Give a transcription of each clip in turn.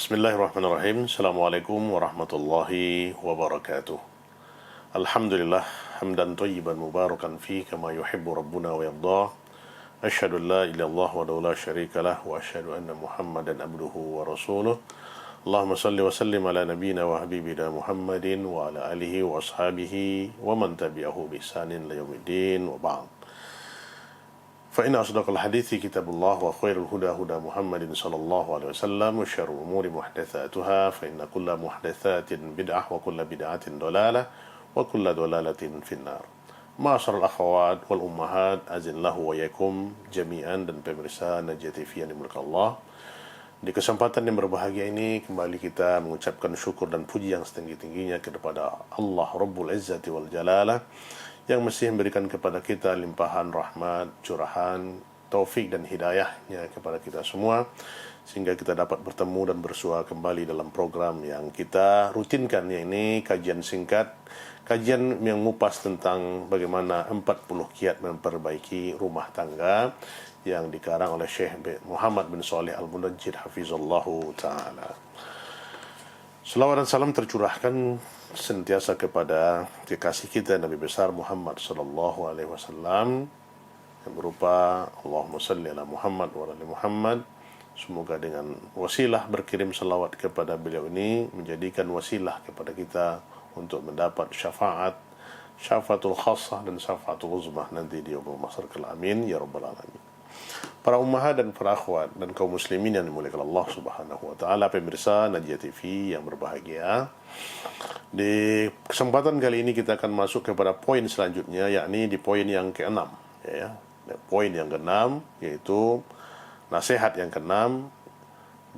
Bismillahirrahmanirrahim. Assalamualaikum warahmatullahi wabarakatuh. Alhamdulillah hamdan thayyiban mubarakan fi kama yuhibbu rabbuna wa yardah. Asyhadu an la ilaha illallah wa la syarika lah wa asyhadu anna Muhammadan abduhu wa rasuluh. Allahumma salli wa sallim ala nabiyyina wa habibina Muhammadin wa ala alihi wa ashabihi wa man tabi'ahu bi ihsanin ila yaumiddin wa ba'd. فإن أصدق الحديث كتاب الله وخير الهدى هدى محمد صلى الله عليه وسلم وشر الأمور محدثاتها فإن كل محدثات بدعة وكل بدعة ضلالة وكل ضلالة في النار. معاشر الأخوات والأمهات أزن الله وإياكم جميعا dan pemirsa Najiyah TV yang dimurkai Allah. Di kesempatan yang berbahagia ini kembali kita mengucapkan syukur dan puji yang setinggi-tingginya kepada Allah Rabbul Izzati wal Jalalah yang mesti memberikan kepada kita limpahan rahmat, curahan, taufik dan hidayahnya kepada kita semua sehingga kita dapat bertemu dan bersua kembali dalam program yang kita rutinkan, yaitu kajian singkat, kajian yang mengupas tentang bagaimana 40 kiat memperbaiki rumah tangga yang dikarang oleh Syekh Muhammad bin Shalih Al-Munajjid hafizallahu ta'ala. Selawat dan salam tercurahkan sentiasa kepada kekasih kita Nabi besar Muhammad sallallahu alaihi wasallam yang berupa Allahumma salli ala Muhammad wa ala Muhammad. Semoga dengan wasilah berkirim selawat kepada beliau ini menjadikan wasilah kepada kita untuk mendapat syafaatul khassah dan syafaatul uzmah nanti di yaumul mahsyar. Amin ya rabbal alamin. Para ummahat dan para akhwat dan kaum muslimin yang dimuliakan Allah Subhanahu wa taala, pemirsa Najiyah TV yang berbahagia. Di kesempatan kali ini kita akan masuk kepada poin selanjutnya, yakni di poin yang ke-6 ya. Poin yang ke-6 yaitu nasihat yang ke-6.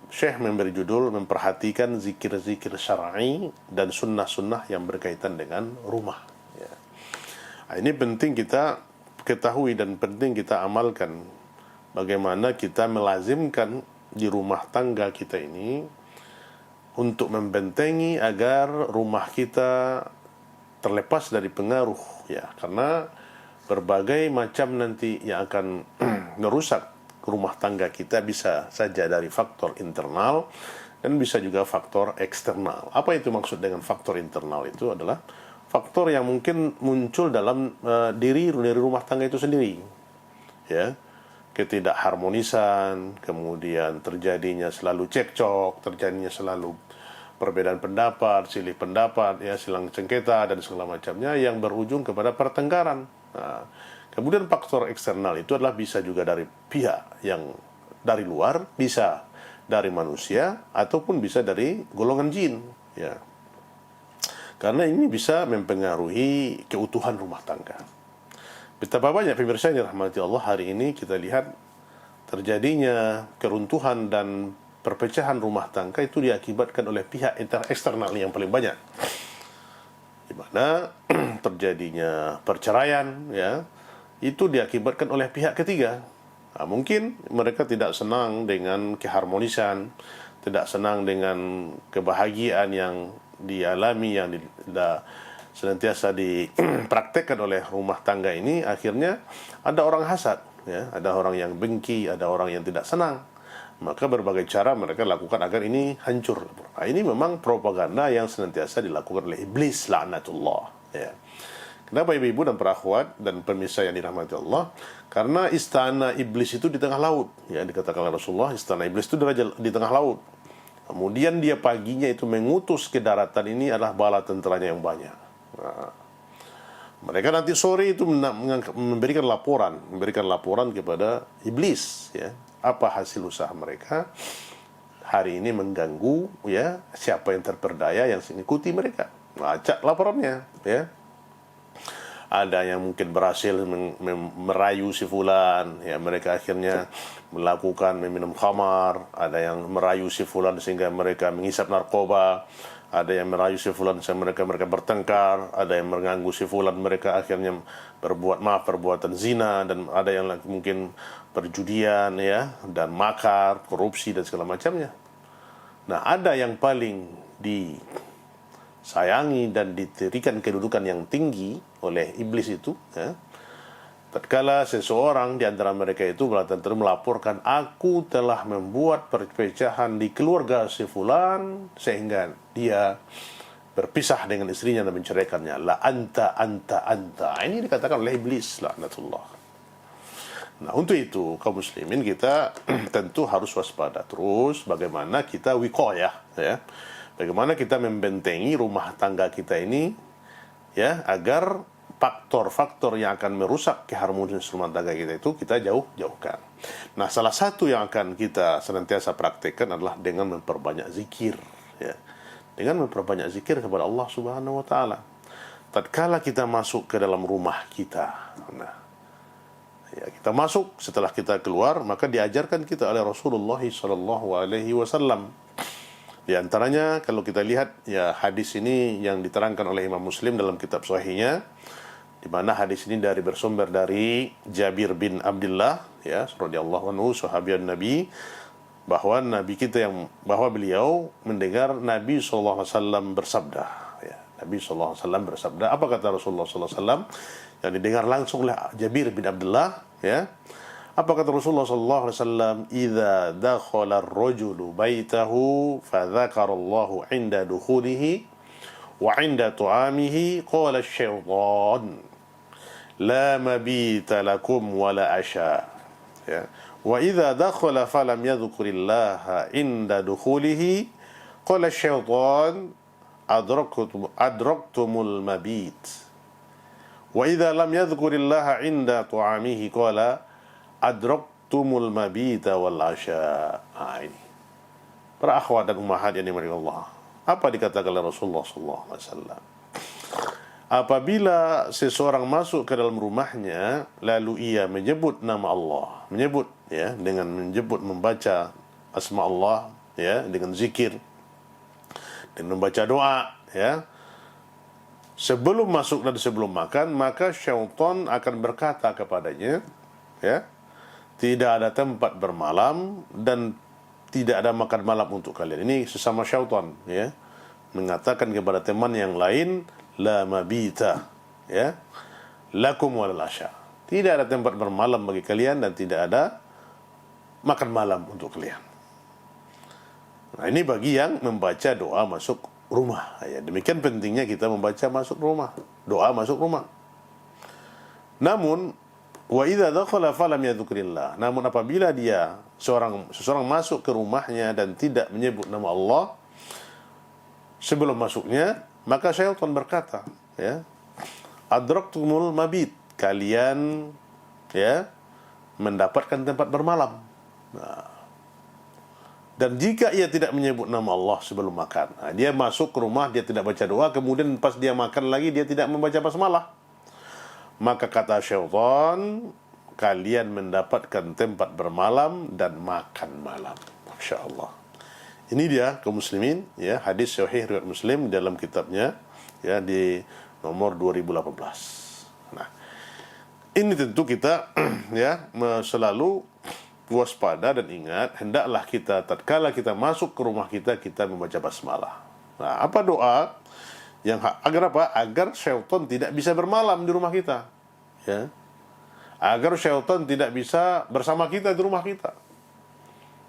Syekh memberi judul memperhatikan zikir-zikir syar'i dan sunnah-sunnah yang berkaitan dengan rumah ya. Ini penting kita ketahui dan penting kita amalkan, bagaimana kita melazimkan di rumah tangga kita ini untuk membentengi agar rumah kita terlepas dari pengaruh ya, karena berbagai macam nanti yang akan merusak rumah tangga kita bisa saja dari faktor internal dan bisa juga faktor eksternal. Apa itu maksud dengan faktor internal? Itu adalah faktor yang mungkin muncul dalam diri rumah tangga itu sendiri ya. Ketidakharmonisan, kemudian terjadinya selalu cekcok, terjadinya selalu perbedaan pendapat, silih pendapat, ya, silang sengketa dan segala macamnya yang berujung kepada pertengkaran. Nah, kemudian faktor eksternal itu adalah bisa juga dari pihak yang dari luar, bisa dari manusia ataupun bisa dari golongan jin, ya. Karena ini bisa mempengaruhi keutuhan rumah tangga. Betapa banyak pemirsa yang dirahmati Allah, hari ini kita lihat terjadinya keruntuhan dan perpecahan rumah tangga itu diakibatkan oleh pihak eksternal yang paling banyak, di mana terjadinya perceraian ya, itu diakibatkan oleh pihak ketiga. Nah, mungkin mereka tidak senang dengan keharmonisan, tidak senang dengan kebahagiaan yang dialami, yang senantiasa dipraktekkan oleh rumah tangga ini. Akhirnya ada orang hasad ya, ada orang yang bengki, ada orang yang tidak senang, maka berbagai cara mereka lakukan agar ini hancur. Nah, ini memang propaganda yang senantiasa dilakukan oleh iblis laknatullah ya. Kenapa ibu-ibu dan para akhwat dan pemirsa yang dirahmati Allah? Karena istana iblis itu di tengah laut ya, dikatakan oleh Rasulullah, istana iblis itu di tengah laut. Kemudian dia paginya itu mengutus ke daratan, ini adalah bala tenteranya yang banyak. Nah, mereka nanti sore itu memberikan laporan kepada iblis ya, apa hasil usaha mereka hari ini mengganggu ya siapa yang terperdaya yang mengikuti mereka. Acak laporannya ya. Ada yang mungkin berhasil merayu si fulan ya, mereka akhirnya melakukan meminum khamar. Ada yang merayu si fulan sehingga mereka menghisap narkoba. Ada yang merayu si fulan sehingga mereka bertengkar. Ada yang mengganggu si fulan, mereka akhirnya perbuatan zina. Dan ada yang mungkin perjudian ya, dan makar, korupsi dan segala macamnya. Nah, ada yang paling sayangi dan diberikan kedudukan yang tinggi oleh iblis itu ya, tatkala seseorang di antara mereka itu melaporkan, aku telah membuat perpecahan di keluarga si fulan sehingga dia berpisah dengan istrinya dan menceraikannya. La anta. Ini dikatakan oleh iblis, laknatullah. Nah, untuk itu kaum muslimin kita tentu harus waspada terus bagaimana kita wiqayah, ya. Bagaimana kita membentengi rumah tangga kita ini, ya, agar faktor-faktor yang akan merusak keharmonisan rumah tangga kita itu kita jauhkan. Nah, salah satu yang akan kita senantiasa praktekkan adalah dengan memperbanyak zikir, ya. Dengan memperbanyak zikir kepada Allah Subhanahu wa taala. Tatkala kita masuk ke dalam rumah kita, nah, ya, kita masuk, setelah kita keluar, maka diajarkan kita oleh Rasulullah sallallahu alaihi wasallam. Di antaranya kalau kita lihat, ya, hadis ini yang diterangkan oleh Imam Muslim dalam kitab sahihnya, di mana hadis ini bersumber dari Jabir bin Abdullah, ya, radhiyallahu anhu, sahabat Nabi, bahwa beliau mendengar Nabi sallallahu alaihi wasallam bersabda, ya. Nabi sallallahu alaihi wasallam bersabda, apa kata Rasulullah sallallahu alaihi wasallam yang didengar langsung oleh Jabir bin Abdullah, ya. Apa kata Rasulullah sallallahu alaihi wasallam? Idza dakhala ar-rajulu baitahu fa dzakara Allahu 'inda dukhulihi wa 'inda tu'amihi qala asy-syaitan la mabita lakum wa la asha, ya. Wa idza dakhala falam yadhkurillaha 'inda dukhulihi qala asy-syaitan adraktumul mabit. Wa idza lam yadhkurillaha 'inda tu'amihi qala adraktumul mabita wal 'asha. Ini para akhwat dan ummahat yang dimuliakan Allah, apa dikatakan oleh Rasulullah sallallahu alaihi wasallam? Apabila seseorang masuk ke dalam rumahnya lalu ia menyebut nama Allah, dengan membaca asma Allah, ya, dengan zikir dan membaca doa, ya, sebelum masuk dan sebelum makan, maka syaitan akan berkata kepadanya, ya, tidak ada tempat bermalam dan tidak ada makan malam untuk kalian. Ini sesama syaitan, ya, mengatakan kepada teman yang lain, la mabita, ya, lakum wal asya. Tidak ada tempat bermalam bagi kalian dan tidak ada makan malam untuk kalian. Nah, ini bagi yang membaca doa masuk rumah, ya. Demikian pentingnya kita membaca masuk rumah, doa masuk rumah. Namun wa idza dakhala falam yadhkurillah. Namun apabila seseorang masuk ke rumahnya dan tidak menyebut nama Allah sebelum masuknya, maka syaitan berkata, ya, adraktumul mabit, kalian, ya, mendapatkan tempat bermalam. Nah, dan jika ia tidak menyebut nama Allah sebelum makan, nah, dia masuk ke rumah, dia tidak baca doa, kemudian pas dia makan lagi dia tidak membaca basmalah, maka kata syaitan, kalian mendapatkan tempat bermalam dan makan malam. Masya Allah. Ini dia kaum muslimin, ya, hadis sahih riwayat Muslim dalam kitabnya, ya, di nomor 2018. Nah, ini tentu kita ya selalu waspada dan ingat, hendaklah kita tatkala kita masuk ke rumah kita membaca basmalah. Nah, apa doa yang agar apa? Agar syaitan tidak bisa bermalam di rumah kita, ya. Agar syaitan tidak bisa bersama kita di rumah kita.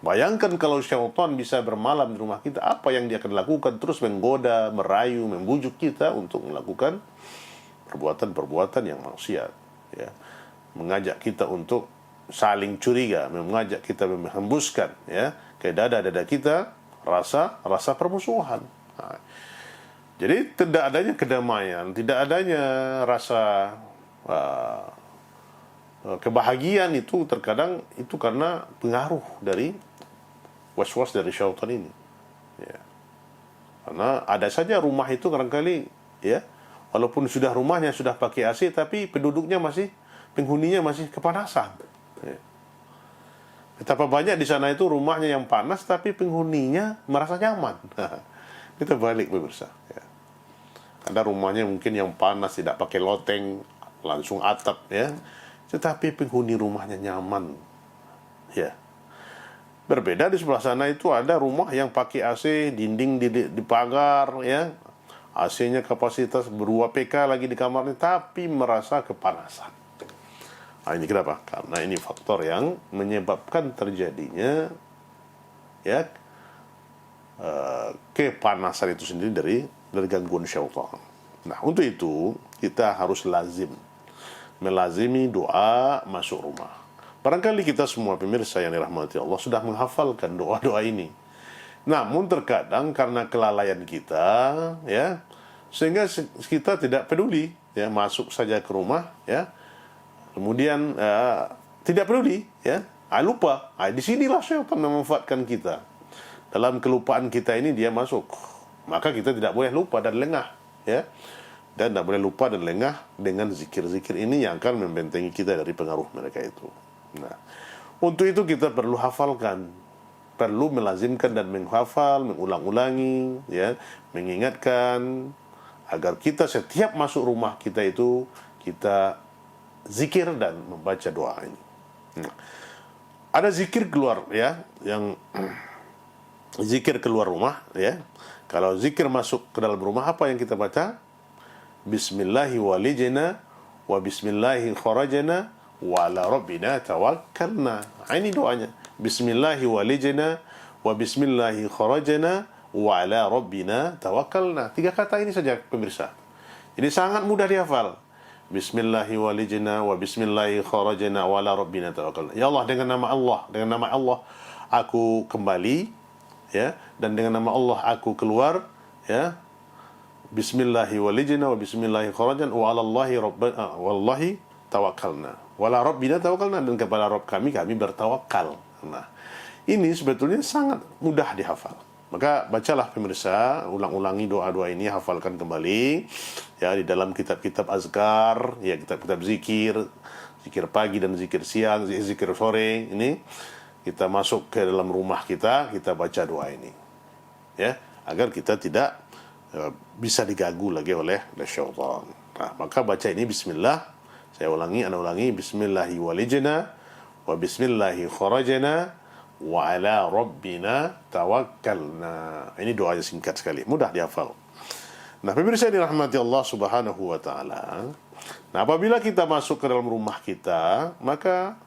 Bayangkan kalau syaitan bisa bermalam di rumah kita, apa yang dia akan lakukan? Terus menggoda, merayu, membujuk kita untuk melakukan perbuatan-perbuatan yang maksiat, ya. Mengajak kita untuk saling curiga, mengajak kita menghembuskan, ya, ke dada-dada kita rasa permusuhan. Nah, jadi tidak adanya kedamaian, tidak adanya rasa kebahagiaan itu terkadang itu karena pengaruh dari was-was dari syaitan ini, ya. Karena ada saja rumah itu barangkali, ya, walaupun rumahnya sudah pakai AC, tapi penghuninya masih kepanasan, ya. Betapa banyak di sana itu rumahnya yang panas tapi penghuninya merasa nyaman. Kita balik pemirsa, ya. Ada rumahnya mungkin yang panas tidak pakai loteng, langsung atap, ya, tetapi penghuni rumahnya nyaman, ya. Berbeda di sebelah sana itu ada rumah yang pakai AC, dinding di pagar, ya, AC-nya kapasitas 2 PK lagi di kamarnya, tapi merasa kepanasan. Ini kenapa? Karena ini faktor yang menyebabkan terjadinya ya kepanasan itu sendiri dari gangguan syaitan. Nah, untuk itu kita harus melazimi doa masuk rumah. Barangkali kita semua pemirsa yang dirahmati Allah sudah menghafalkan doa-doa ini. Namun terkadang karena kelalaian kita, ya, sehingga kita tidak peduli, ya, masuk saja ke rumah, ya, kemudian tidak peduli, ya, lupa. Di sinilah syaitan memanfaatkan kita. Dalam kelupaan kita ini dia masuk. Maka kita tidak boleh lupa dan lengah, ya. Dan tidak boleh lupa dan lengah dengan zikir-zikir ini yang akan membentengi kita dari pengaruh mereka itu. Nah, untuk itu kita perlu hafalkan, perlu melazimkan dan menghafal, mengulang-ulangi, ya, mengingatkan agar kita setiap masuk rumah kita itu kita zikir dan membaca doa ini. Nah, ada zikir keluar, ya, yang zikir keluar rumah, ya. Kalau zikir masuk ke dalam rumah, apa yang kita baca? Bismillahi walijna wa bismillahi kharajna wa ala rabbina tawakkalna. Ini doanya. Bismillahi walijna wa bismillahi kharajna wa ala rabbina tawakkalna. 3 kata ini saja pemirsa. Jadi sangat mudah dihafal. Bismillahi walijna wa bismillahi kharajna wa ala rabbina tawakkalna. Ya Allah, dengan nama Allah aku kembali, ya, dan dengan nama Allah aku keluar, ya. Bismillahi walijna wa bismillahi kharajan wa 'alallahi rabbana wallahi tawakkalna. Wala rabbina tawakkalna, dan kepada Rabb kami bertawakal. Nah, ini sebetulnya sangat mudah dihafal. Maka bacalah pemirsa, ulang-ulangi doa-doa ini, hafalkan kembali, ya, di dalam kitab-kitab azkar, ya, kitab-kitab zikir pagi dan zikir siang, zikir sore. Ini kita masuk ke dalam rumah kita baca doa ini, ya, agar kita tidak bisa diganggu lagi oleh syaitan. Nah, maka baca ini bismillah. Saya anda ulangi bismillahi walijna wa bismillahi kharajna wa ala rabbina tawakkalna. Ini doanya singkat sekali, mudah dihafal. Nah, pemirsa yang dirahmati Allah Subhanahu wa taala. Nah, apabila kita masuk ke dalam rumah kita, maka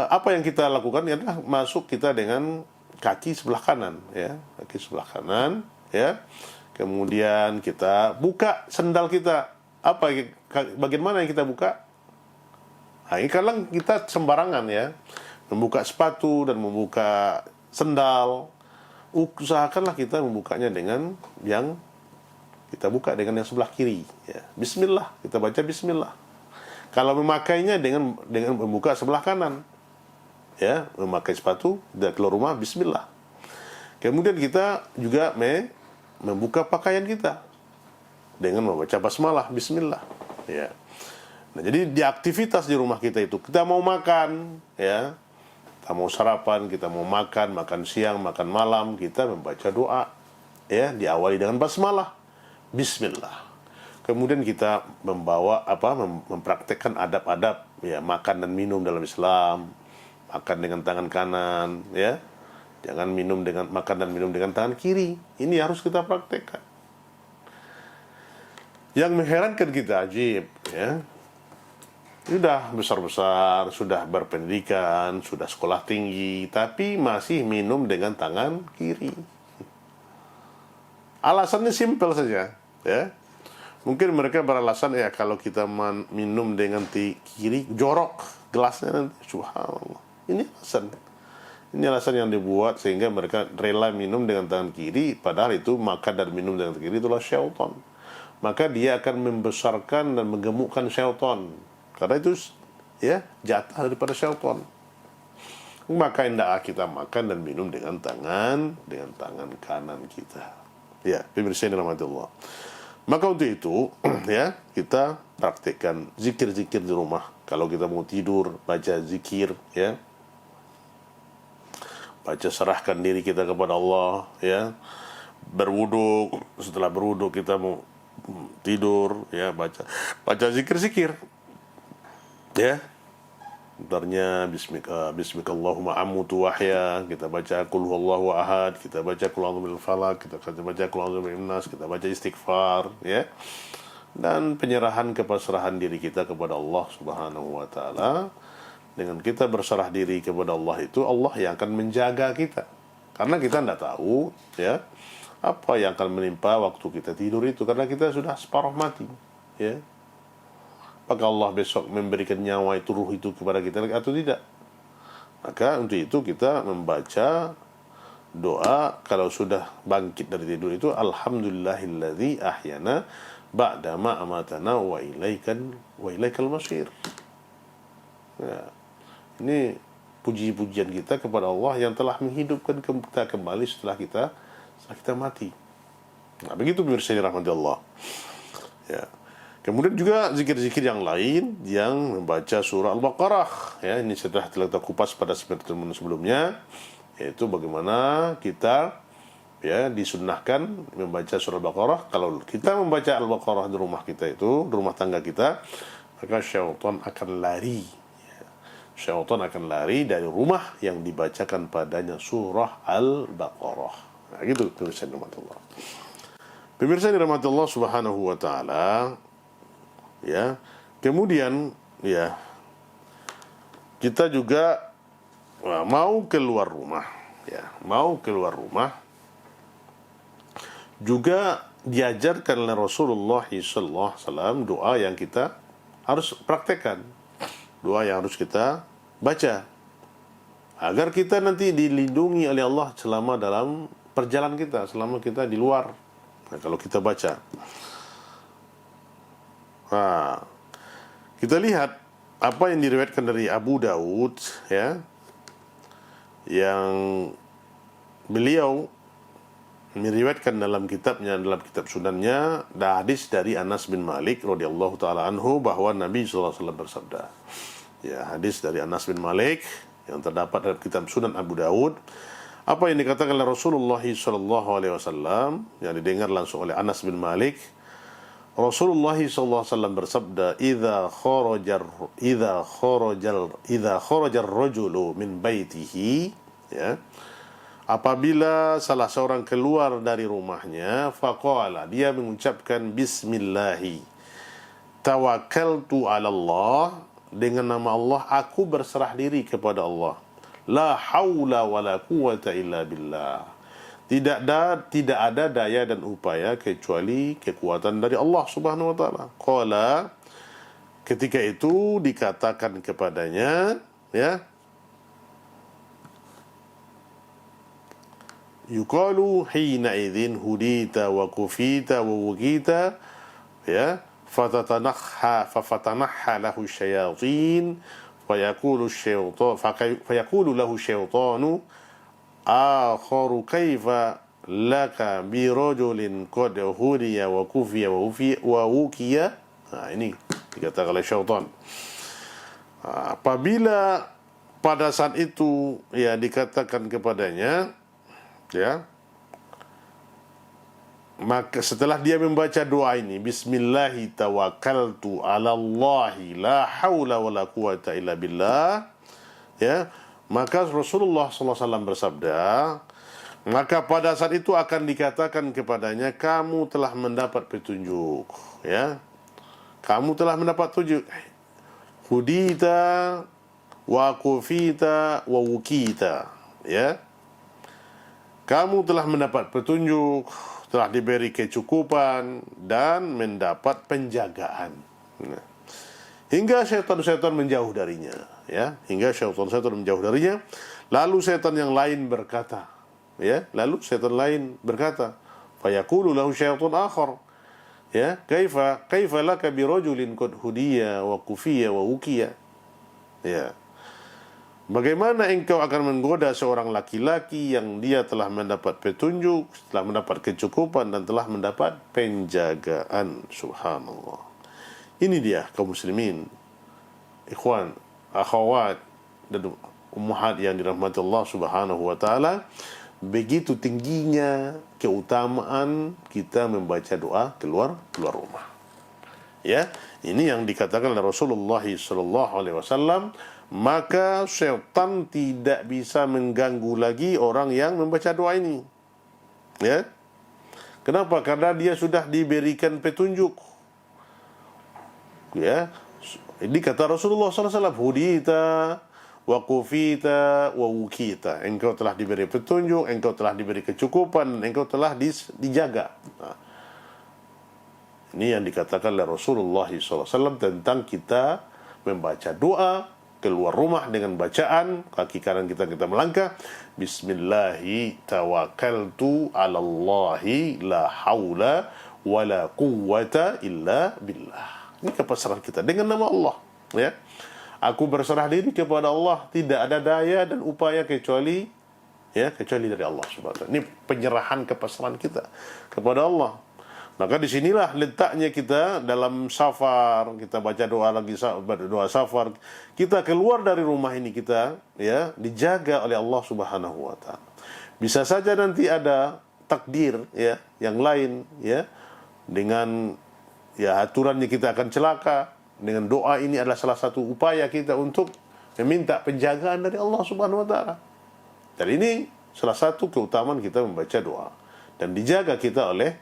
apa yang kita lakukan adalah masuk kita dengan kaki sebelah kanan, ya, kaki sebelah kanan, ya. Kemudian kita buka sendal kita. Bagian mana yang kita buka? Nah, ini kadang kita sembarangan, ya, membuka sepatu dan membuka sendal. Usahakanlah kita membukanya dengan yang kita buka dengan yang sebelah kiri, ya. Bismillah, kita baca bismillah. Kalau memakainya dengan membuka sebelah kanan, ya, memakai sepatu dan keluar rumah bismillah. Kemudian kita juga membuka pakaian kita dengan membaca basmalah, bismillah, ya. Nah, jadi di aktivitas di rumah kita itu, kita mau makan, ya, kita mau sarapan, kita mau makan siang, makan malam, kita membaca doa, ya, diawali dengan basmalah, bismillah. Kemudian kita mempraktekkan adab-adab, ya, makan dan minum dalam Islam. Makan dengan tangan kanan, ya. Jangan makan dan minum dengan tangan kiri. Ini harus kita praktekkan. Yang mengherankan kita, ajib, ya. Sudah besar-besar, sudah berpendidikan, sudah sekolah tinggi, tapi masih minum dengan tangan kiri. Alasannya simpel saja, ya. Mungkin mereka beralasan, ya, kalau kita minum dengan kiri, jorok gelasnya nanti. Subhanallah. Ini alasan yang dibuat sehingga mereka rela minum dengan tangan kiri, padahal itu makan dan minum dengan tangan kiri itulah syaitan. Maka dia akan membesarkan dan menggemukkan syaitan. Karena itu, ya, jatah daripada syaitan. Maka hendaklah kita makan dan minum dengan tangan kanan kita. Ya, pemirsa yang dirahmati Allah. Maka untuk itu, ya, kita praktekkan zikir-zikir di rumah. Kalau kita mau tidur, baca zikir, ya. Baca, serahkan diri kita kepada Allah, ya. Berwudu, setelah berwudu kita mau tidur, ya, baca zikir-zikir, ya. Bentarnya bismikallahumma amutu wahya, kita baca qul huwallahu ahad, kita baca qul a'udzu birabbil falaq, kita baca qul a'udzu birabbin nas, kita baca istighfar, ya. dan penyerahan kepasrahan diri kita kepada Allah Subhanahu wa taala. Dengan kita berserah diri kepada Allah itu, Allah yang akan menjaga kita. Karena kita tidak tahu ya apa yang akan menimpa waktu kita tidur itu, karena kita sudah separuh mati ya. Apakah Allah besok memberikan nyawa itu, ruh itu kepada kita atau tidak? Maka untuk itu kita membaca doa kalau sudah bangkit dari tidur itu, alhamdulillahilladzi ahyana ba'dama amatana wa ilaikal masir. Ya. Ini puji-pujian kita kepada Allah yang telah menghidupkan kita kembali setelah kita mati. Nah, begitu pemirsa yang dirahmati Allah. Ya. Kemudian juga zikir-zikir yang lain yang membaca surah Al-Baqarah. Ya, ini setelah kita kupas pada pertemuan sebelumnya, yaitu bagaimana kita ya disunnahkan membaca surah Al-Baqarah. Kalau kita membaca Al-Baqarah di rumah kita itu, di rumah tangga kita, maka syaitan akan lari. Syaitan akan lari dari rumah yang dibacakan padanya surah Al-Baqarah. Nah, gitu pemirsa yang dirahmati Allah. Pemirsa yang dirahmati Allah Subhanahu wa taala, ya. Kemudian ya kita juga mau keluar rumah, ya, mau keluar rumah juga diajarkan oleh Rasulullah SAW doa yang kita harus praktekkan, doa yang harus kita baca agar kita nanti dilindungi oleh Allah selama dalam perjalanan kita, selama kita di luar. Nah, kalau kita baca, nah, kita lihat apa yang diriwayatkan dari Abu Daud ya, yang beliau meriwayatkan dalam kitabnya, dalam kitab sunannya, ada hadis dari Anas bin Malik radhiyallahu taala anhu bahwa Nabi SAW bersabda. Ya, hadis dari Anas bin Malik yang terdapat dalam kitab Sunan Abu Daud. Apa yang dikatakan oleh Rasulullah SAW yang didengar langsung oleh Anas bin Malik. Rasulullah SAW bersabda, "Idza kharajar rajulu min baitihi," ya. Apabila salah seorang keluar dari rumahnya, faqala, dia mengucapkan bismillahi, tawakkaltu 'ala Allah, dengan nama Allah aku berserah diri kepada Allah. La haula wala quwata illa billah. Tidak ada daya dan upaya kecuali kekuatan dari Allah Subhanahu wa taala. Qala, ketika itu dikatakan kepadanya, ya, yuqalu hina idzin hudita wa kufita wa wukita, ya, fafatanahha lahu syayatin fayaqulu lahu syaitanu akharu kaifa laka bi rajulin qad hudiya wa kufiya wa wukiya. Nah, ini dikatakan oleh syaitan. Apabila pada saat itu ya dikatakan kepadanya, ya, maka setelah dia membaca doa ini, bismillahi tawakkaltu 'ala Allahi la haula wala quwata illa billah, ya, maka Rasulullah SAW bersabda, maka pada saat itu akan dikatakan kepadanya, kamu telah mendapat petunjuk, ya, kamu telah mendapat petunjuk, hudita wa kufita wa wukita, ya, kamu telah mendapat petunjuk, telah diberi kecukupan dan mendapat penjagaan. Nah, hingga syaitan-syaitan menjauh darinya, ya, hingga syaitan-syaitan menjauh darinya. Lalu syaitan yang lain berkata, ya, lalu syaitan lain berkata, fayaqulu lahu syaitan akhar, ya, kaifa laka bi rajulin qad hudiya wa kufiya wa ukiya, ya, bagaimana engkau akan menggoda seorang laki-laki yang dia telah mendapat petunjuk, telah mendapat kecukupan dan telah mendapat penjagaan. Subhanallah. Ini dia kaum muslimin, ikhwan, akhwat dan ummahat yang dirahmati Allah Subhanahu wa taala. Begitu tingginya keutamaan kita membaca doa keluar rumah. Ya, ini yang dikatakan oleh Rasulullah SAW. Maka syaitan tidak bisa mengganggu lagi orang yang membaca doa ini, ya. Kenapa? Karena dia sudah diberikan petunjuk, ya. Ini kata Rasulullah SAW, hudita wa kufita wa wukita. Engkau telah diberi petunjuk, engkau telah diberi kecukupan, engkau telah dijaga. Nah, ini yang dikatakan oleh Rasulullah SAW tentang kita membaca doa keluar rumah dengan bacaan kaki kanan kita melangkah, Bismillahi tawakkaltu 'ala Allahi la haula wala quwwata illa billah. Ini kepasrahan kita dengan nama Allah, ya. Aku berserah diri kepada Allah, tidak ada daya dan upaya kecuali dari Allah Subhanahu wa taala. Ini penyerahan kepasrahan kita kepada Allah. Maka disinilah letaknya kita dalam safar, kita baca doa lagi, doa safar, kita keluar dari rumah ini kita ya dijaga oleh Allah Subhanahu wa taala. Bisa saja nanti ada takdir ya yang lain ya, dengan ya aturannya kita akan celaka. Dengan doa ini adalah salah satu upaya kita untuk meminta penjagaan dari Allah Subhanahu wa taala. Dan ini salah satu keutamaan kita membaca doa dan dijaga kita oleh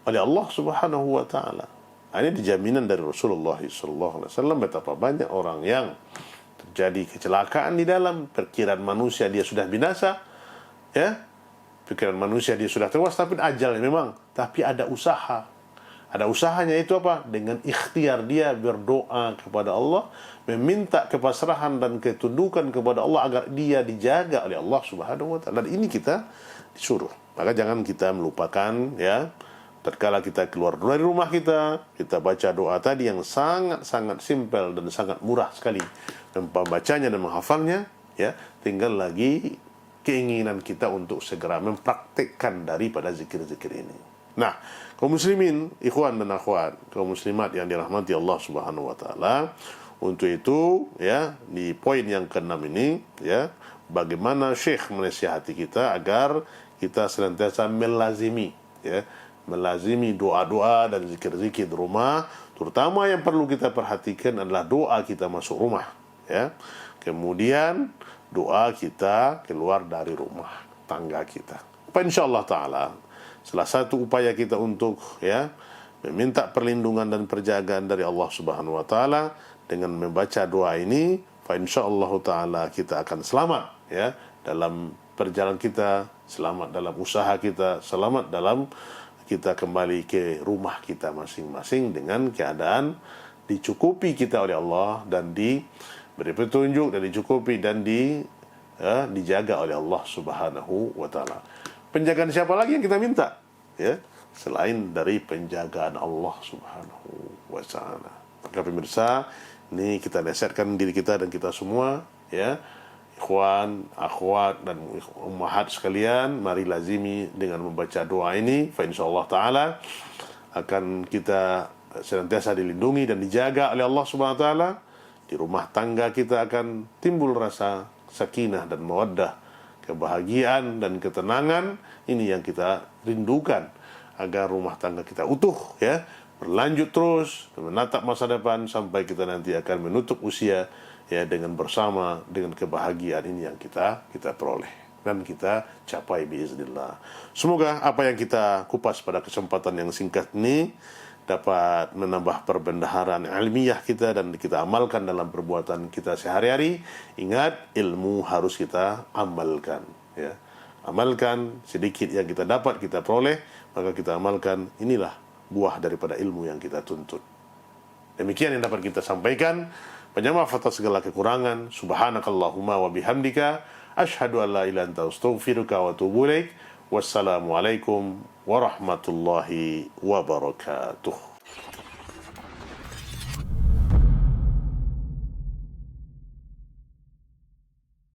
Allah Subhanahu wa taala. Ini dijaminan dari Rasulullah sallallahu alaihi wasallam betapa banyak orang yang terjadi kecelakaan di dalam perkiraan manusia dia sudah binasa ya. Pikiran manusia dia sudah tewas, tapi ajal memang, tapi ada usaha. Ada usahanya, itu apa? Dengan ikhtiar dia berdoa kepada Allah, meminta kepasrahan dan ketundukan kepada Allah agar dia dijaga oleh Allah Subhanahu wa taala. Dan ini kita disuruh. Maka jangan kita melupakan ya, tatkala kita keluar dari rumah kita baca doa tadi yang sangat-sangat simpel dan sangat murah sekali membacanya dan menghafalnya ya. Tinggal lagi keinginan kita untuk segera mempraktikkan daripada zikir-zikir ini. Nah, kaum muslimin, ikhwan dan akhwat, kaum muslimat yang dirahmati Allah Subhanahu wa taala, untuk itu ya di poin yang ke-6 ini ya, bagaimana Syekh menasihati kita agar kita senantiasa melazimi doa-doa dan zikir-zikir di rumah. Terutama yang perlu kita perhatikan adalah doa kita masuk rumah ya. Kemudian doa kita keluar dari rumah tangga kita. Insyaallah taala salah satu upaya kita untuk ya meminta perlindungan dan perjagaan dari Allah Subhanahu wa taala dengan membaca doa ini, insyaallah taala kita akan selamat ya dalam perjalanan kita, selamat dalam usaha kita, selamat dalam kita kembali ke rumah kita masing-masing dengan keadaan dicukupi kita oleh Allah dan diberi petunjuk dan dicukupi dan dijaga oleh Allah Subhanahu wa taala. Penjagaan siapa lagi yang kita minta ya selain dari penjagaan Allah Subhanahu wa taala? Maka pemirsa, ini kita nasihatkan diri kita dan kita semua ya, ikhwan, akhwat dan ummahat sekalian, mari lazimi dengan membaca doa ini, insyaallah taala akan kita senantiasa dilindungi dan dijaga oleh Allah Subhanahu wa taala. Di rumah tangga kita akan timbul rasa sakinah dan mawaddah, kebahagiaan dan ketenangan. Ini yang kita rindukan agar rumah tangga kita utuh ya, berlanjut terus menatap masa depan sampai kita nanti akan menutup usia ya dengan bersama, dengan kebahagiaan ini yang kita peroleh dan kita capai biiznillah. Semoga apa yang kita kupas pada kesempatan yang singkat ini dapat menambah perbendaharaan ilmiah kita dan kita amalkan dalam perbuatan kita sehari-hari. Ingat, ilmu harus kita amalkan ya. Amalkan sedikit yang kita dapat, kita peroleh, maka kita amalkan. Inilah buah daripada ilmu yang kita tuntut. Demikian yang dapat kita sampaikan. Penyamaaf atas segala kekurangan. Subhanakallahumma wa bihamdika asyhadu an la ilaha illa anta astaghfiruka wa atubu ilaik. Wassalamualaikum warahmatullahi wabarakatuh.